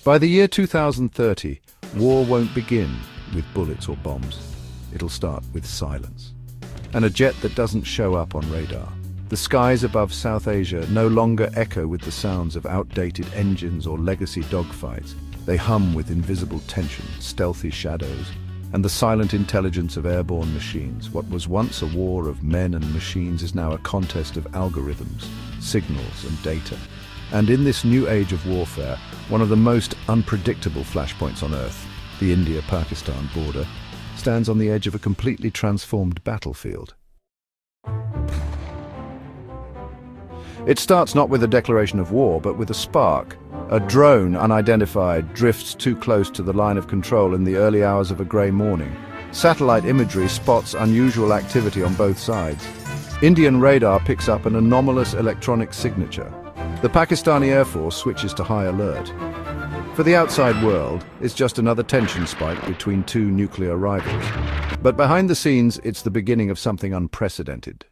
By the year 2030, war won't begin with bullets or bombs. It'll start with silence. And a jet that doesn't show up on radar. The skies above South Asia no longer echo with the sounds of outdated engines or legacy dogfights. They hum with invisible tension, stealthy shadows, and the silent intelligence of airborne machines. What was once a war of men and machines is now a contest of algorithms, signals, and data. And in this new age of warfare, one of the most unpredictable flashpoints on Earth, the India-Pakistan border, stands on the edge of a completely transformed battlefield. It starts not with a declaration of war, but with a spark. A drone, unidentified, drifts too close to the line of control in the early hours of a grey morning. Satellite imagery spots unusual activity on both sides. Indian radar picks up an anomalous electronic signature. The Pakistani Air Force switches to high alert. For the outside world, it's just another tension spike between two nuclear rivals. But behind the scenes, it's the beginning of something unprecedented.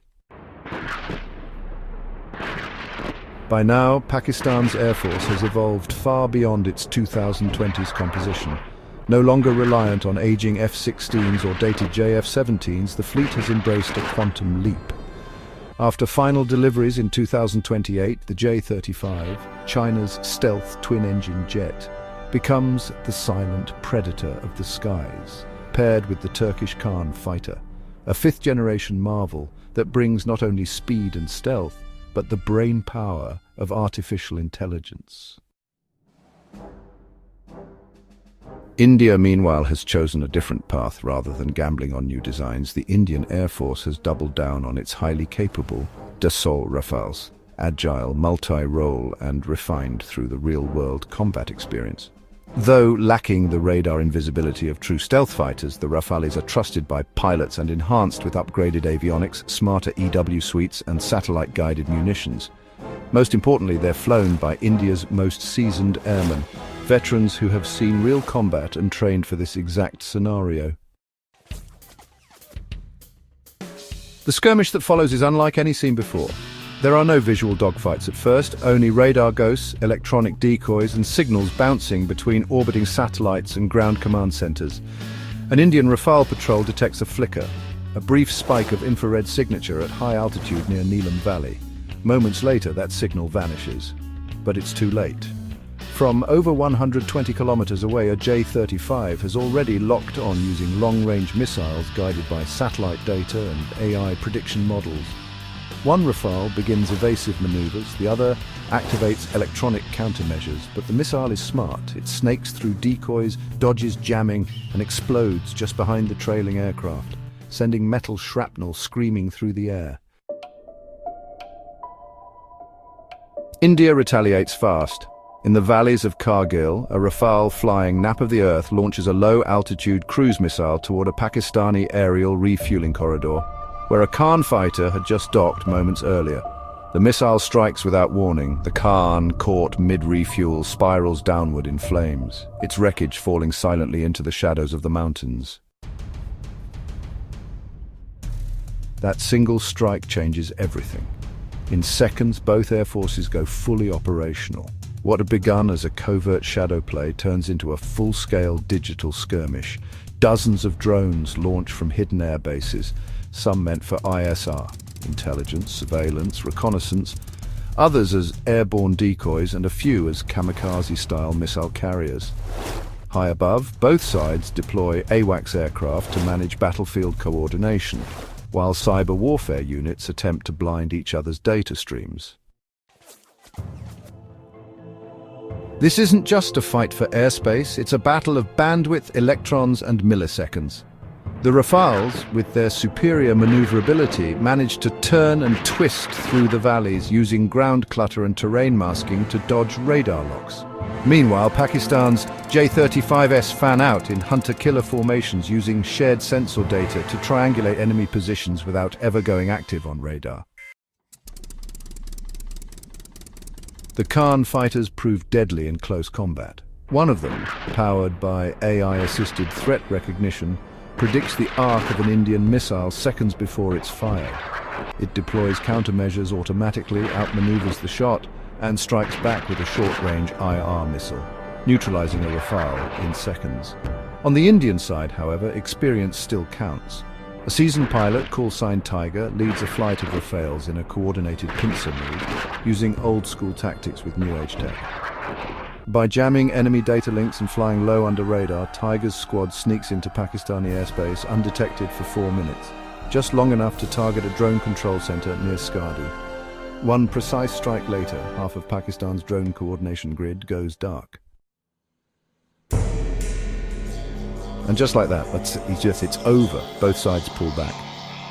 By now, Pakistan's Air Force has evolved far beyond its 2020s composition. No longer reliant on aging F-16s or dated JF-17s, the fleet has embraced a quantum leap. After final deliveries in 2028, the J-35, China's stealth twin-engine jet, becomes the silent predator of the skies, paired with the Turkish Khan fighter, a fifth-generation marvel that brings not only speed and stealth, but the brain power of artificial intelligence. India, meanwhile, has chosen a different path. Rather than gambling on new designs, the Indian Air Force has doubled down on its highly capable Dassault Rafales, agile, multi-role, and refined through the real-world combat experience. Though lacking the radar invisibility of true stealth fighters, the Rafales are trusted by pilots and enhanced with upgraded avionics, smarter EW suites, and satellite-guided munitions. Most importantly, they're flown by India's most seasoned airmen, veterans who have seen real combat and trained for this exact scenario. The skirmish that follows is unlike any seen before. There are no visual dogfights at first, only radar ghosts, electronic decoys, and signals bouncing between orbiting satellites and ground command centers. An Indian Rafale patrol detects a flicker, a brief spike of infrared signature at high altitude near Neelam Valley. Moments later, that signal vanishes. But it's too late. From over 120 kilometers away, a J-35 has already locked on using long-range missiles guided by satellite data and AI prediction models. One Rafale begins evasive maneuvers, the other activates electronic countermeasures, but the missile is smart. It snakes through decoys, dodges jamming, and explodes just behind the trailing aircraft, sending metal shrapnel screaming through the air. India retaliates fast. In the valleys of Kargil, a Rafale flying nap of the earth launches a low-altitude cruise missile toward a Pakistani aerial refueling corridor, where a Khan fighter had just docked moments earlier. The missile strikes without warning. The Khan, caught mid-refuel, spirals downward in flames, its wreckage falling silently into the shadows of the mountains. That single strike changes everything. In seconds, both air forces go fully operational. What had begun as a covert shadow play turns into a full-scale digital skirmish. Dozens of drones launch from hidden air bases, some meant for ISR, intelligence, surveillance, reconnaissance, others as airborne decoys, and a few as kamikaze-style missile carriers. High above, both sides deploy AWACS aircraft to manage battlefield coordination, while cyber warfare units attempt to blind each other's data streams. This isn't just a fight for airspace, it's a battle of bandwidth, electrons, and milliseconds. The Rafales, with their superior maneuverability, managed to turn and twist through the valleys using ground clutter and terrain masking to dodge radar locks. Meanwhile, Pakistan's J-35s fan out in hunter-killer formations using shared sensor data to triangulate enemy positions without ever going active on radar. The Khan fighters proved deadly in close combat. One of them, powered by AI-assisted threat recognition, predicts the arc of an Indian missile seconds before it's fired. It deploys countermeasures automatically, outmaneuvers the shot, and strikes back with a short-range IR missile. neutralizing a Rafale in seconds. On the Indian side, however, experience still counts. A seasoned pilot, call-sign Tiger, leads a flight of Rafales in a coordinated pincer move, using old-school tactics with new-age tech. By jamming enemy data links and flying low under radar, Tiger's squad sneaks into Pakistani airspace undetected for 4 minutes, just long enough to target a drone control center near Skadi. One precise strike later, half of Pakistan's drone coordination grid goes dark. And just like that, it's over. Both sides pull back.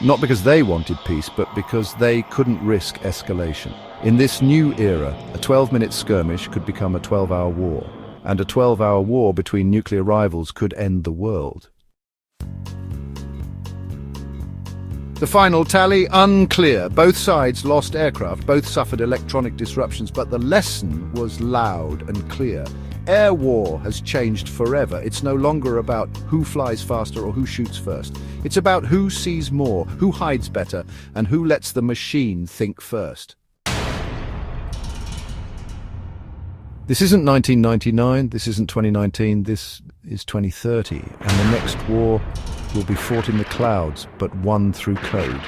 Not because they wanted peace, but because they couldn't risk escalation. In this new era, a 12-minute skirmish could become a 12-hour war, and a 12-hour war between nuclear rivals could end the world. The final tally, unclear. Both sides lost aircraft, both suffered electronic disruptions, but the lesson was loud and clear. Air war has changed forever. It's no longer about who flies faster or who shoots first. It's about who sees more, who hides better, and who lets the machine think first. This isn't 1999, this isn't 2019, this is 2030, and the next war will be fought in the clouds, but won through code.